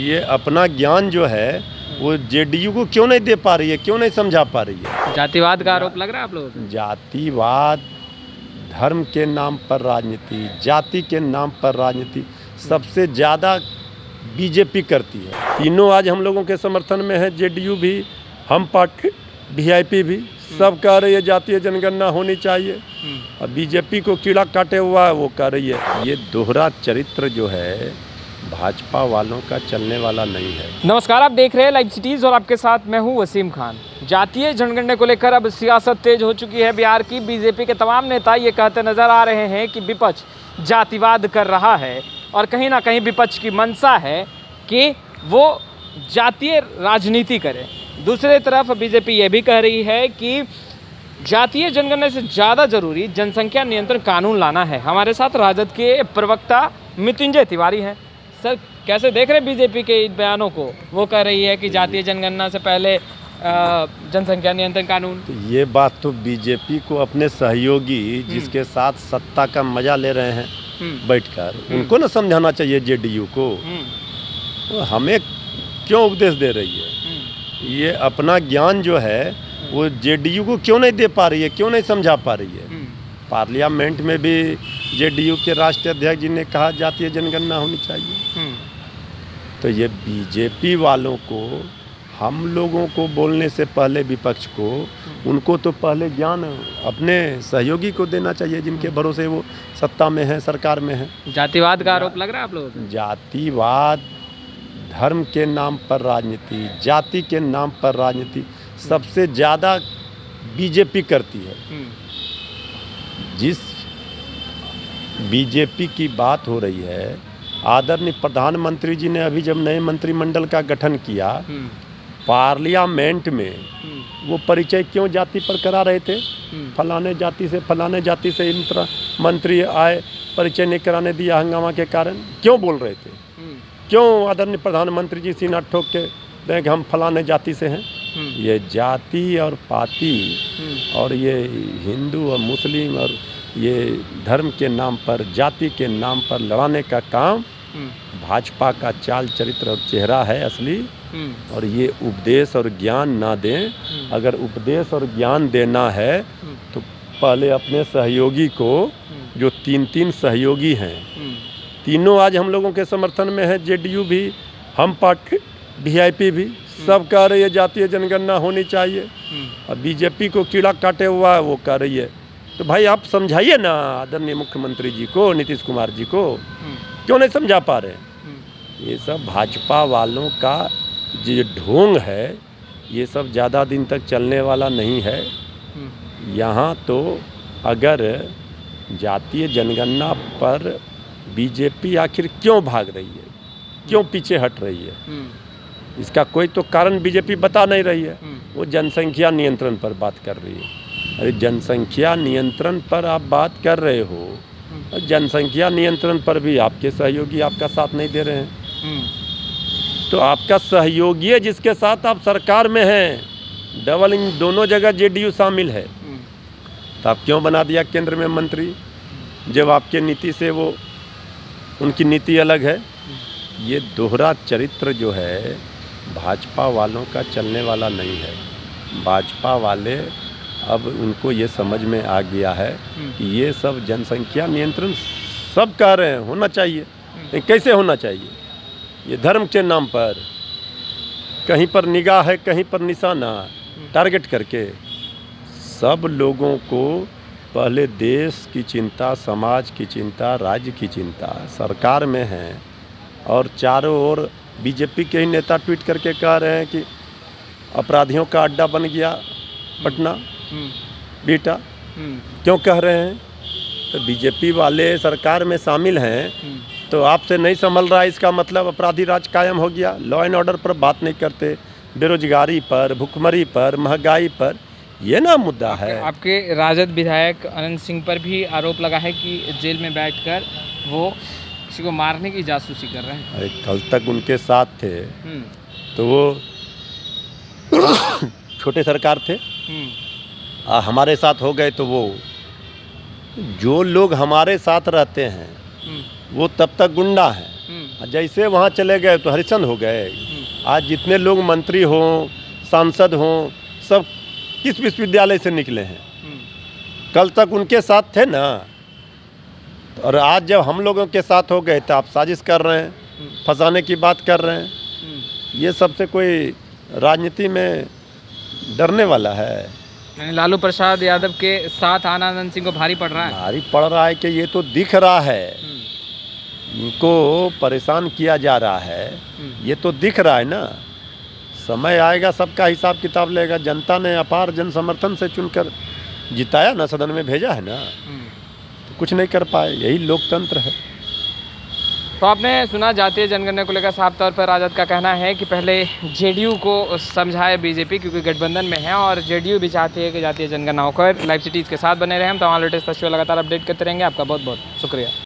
ये अपना ज्ञान जो है वो जेडीयू को क्यों नहीं दे पा रही है, क्यों नहीं समझा पा रही है। जातिवाद का आरोप लग रहा है आप लोगों को? जातिवाद, धर्म के नाम पर राजनीति, जाति के नाम पर राजनीति सबसे ज़्यादा बीजेपी करती है। तीनों आज हम लोगों के समर्थन में है, जेडीयू भी, हम पार्टी, वीआईपी भी, सब कह रही है जातीय जनगणना होनी चाहिए। और बीजेपी को कीड़ा काटे हुआ है, वो कह रही है। ये दोहरा चरित्र जो है भाजपा वालों का चलने वाला नहीं है। नमस्कार, आप देख रहे हैं लाइव सिटीज़ और आपके साथ मैं हूं वसीम खान। जातीय जनगणना को लेकर अब सियासत तेज हो चुकी है। बिहार की बीजेपी के तमाम नेता ये कहते नजर आ रहे हैं कि विपक्ष जातिवाद कर रहा है और कहीं ना कहीं विपक्ष की मंशा है कि वो जातीय राजनीति करे। दूसरी तरफ बीजेपी ये भी कह रही है कि जातीय जनगणना से ज़्यादा जरूरी जनसंख्या नियंत्रण कानून लाना है। हमारे साथ राजद के प्रवक्ता मृत्युंजय तिवारी हैं। सर, कैसे देख रहे हैं बीजेपी के इन बयानों को? वो कह रही है कि जातीय जनगणना से पहले जनसंख्या नियंत्रण कानून। तो ये बात तो बीजेपी को अपने सहयोगी जिसके साथ सत्ता का मजा ले रहे हैं बैठकर, उनको ना समझाना चाहिए जेडीयू को। तो हमें क्यों उपदेश दे रही है? ये अपना ज्ञान जो है वो जेडीयू को क्यों नहीं दे पा रही है, क्यों नहीं समझा पा रही है। पार्लियामेंट में भी जेडीयू के राष्ट्रीय अध्यक्ष जी ने कहा जातीय जनगणना होनी चाहिए। तो ये बीजेपी वालों को, हम लोगों को बोलने से पहले विपक्ष को, उनको तो पहले ज्ञान अपने सहयोगी को देना चाहिए जिनके भरोसे वो सत्ता में है, सरकार में है। जातिवाद का आरोप लग रहा है आप लोगों को? जातिवाद, धर्म के नाम पर राजनीति, जाति के नाम पर राजनीति सबसे ज़्यादा बीजेपी करती है। जिस बीजेपी की बात हो रही है, आदरणीय प्रधानमंत्री जी ने अभी जब नए मंत्रिमंडल का गठन किया, पार्लियामेंट में वो परिचय क्यों जाति पर करा रहे थे? फलाने जाति से इन तरह मंत्री आए, परिचय नहीं कराने दिया हंगामा के कारण। क्यों बोल रहे थे? क्यों आदरणीय प्रधानमंत्री जी सीना ठोक के दें कि हम फलाने जाति से हैं? ये जाति और पाति और ये हिंदू और मुस्लिम और ये धर्म के नाम पर, जाति के नाम पर लड़ाने का काम भाजपा का चाल चरित्र और चेहरा है असली। और ये उपदेश और ज्ञान ना दें। अगर उपदेश और ज्ञान देना है तो पहले अपने सहयोगी को, जो तीन सहयोगी हैं, तीनों आज हम लोगों के समर्थन में है, जेडीयू भी, हम पार्टी, वीआईपी भी, सब कह रही है जातीय जनगणना होनी चाहिए। और बीजेपी को कीड़ा काटे हुआ है, वो कह रही है। तो भाई आप समझाइए ना आदरणीय मुख्यमंत्री जी को, नीतीश कुमार जी को, क्यों नहीं समझा पा रहे? ये सब भाजपा वालों का जो ढोंग है, ये सब ज़्यादा दिन तक चलने वाला नहीं है। यहाँ तो अगर जातीय जनगणना पर बीजेपी आखिर क्यों भाग रही है, क्यों पीछे हट रही है, इसका कोई तो कारण बीजेपी बता नहीं रही है। वो जनसंख्या नियंत्रण पर बात कर रही है। अरे जनसंख्या नियंत्रण पर आप बात कर रहे हो, जनसंख्या नियंत्रण पर भी आपके सहयोगी आपका साथ नहीं दे रहे हैं। तो आपका सहयोगी है जिसके साथ आप सरकार में हैं, डबल इन दोनों जगह जेडीयू शामिल है, तो आप क्यों बना दिया केंद्र में मंत्री, जब आपके नीति से वो, उनकी नीति अलग है। ये दोहरा चरित्र जो है भाजपा वालों का चलने वाला नहीं है। भाजपा वाले अब उनको ये समझ में आ गया है कि ये सब जनसंख्या नियंत्रण सब कह रहे हैं होना चाहिए, लेकिन कैसे होना चाहिए? ये धर्म के नाम पर, कहीं पर निगाह है, कहीं पर निशाना, टारगेट करके सब लोगों को पहले देश की चिंता, समाज की चिंता, राज्य की चिंता सरकार में है। और चारों ओर बीजेपी के ही नेता ट्वीट करके कह रहे हैं कि अपराधियों का अड्डा बन गया पटना बीटा। क्यों कह रहे हैं? तो बीजेपी वाले सरकार में शामिल हैं, तो आपसे नहीं संभल रहा, इसका मतलब अपराधी राज कायम हो गया। लॉ एंड ऑर्डर पर बात नहीं करते, बेरोजगारी पर, भुखमरी पर, महंगाई पर, ये ना मुद्दा है। आपके राजद विधायक अनंत सिंह पर भी आरोप लगा है कि जेल में बैठकर वो किसी को मारने की जासूसी कर रहे हैं। अरे कल तक उनके साथ थे तो वो छोटे सरकार थे, हमारे साथ हो गए तो वो, जो लोग हमारे साथ रहते हैं वो तब तक गुंडा है। जैसे वहाँ चले गए तो हरिचंद हो गए। आज जितने लोग मंत्री हों, सांसद हों, सब किस विश्वविद्यालय से निकले हैं? कल तक उनके साथ थे ना, और आज जब हम लोगों के साथ हो गए तो आप साजिश कर रहे हैं, फंसाने की बात कर रहे हैं। ये सबसे कोई राजनीति में डरने वाला है? यानी लालू प्रसाद यादव के साथ आनंद सिंह को भारी पड़ रहा है। भारी पड़ रहा है कि ये तो दिख रहा है, इनको परेशान किया जा रहा है, ये तो दिख रहा है ना। समय आएगा, सबका हिसाब किताब लेगा। जनता ने अपार जन समर्थन से चुनकर जिताया ना, सदन में भेजा है ना, तो कुछ नहीं कर पाए। यही लोकतंत्र है। तो आपने सुना जातीय जनगणना को लेकर साफ तौर पर राजद का कहना है कि पहले जेडीयू को समझाए बीजेपी, क्योंकि गठबंधन में है और जेडीयू भी चाहती है कि जातीय जनगणना होकर। लाइव सिटीज़ के साथ बने रहें हम, तमाम लेटेस्ट तस्वीरें लगातार अपडेट करते रहेंगे। आपका बहुत बहुत शुक्रिया।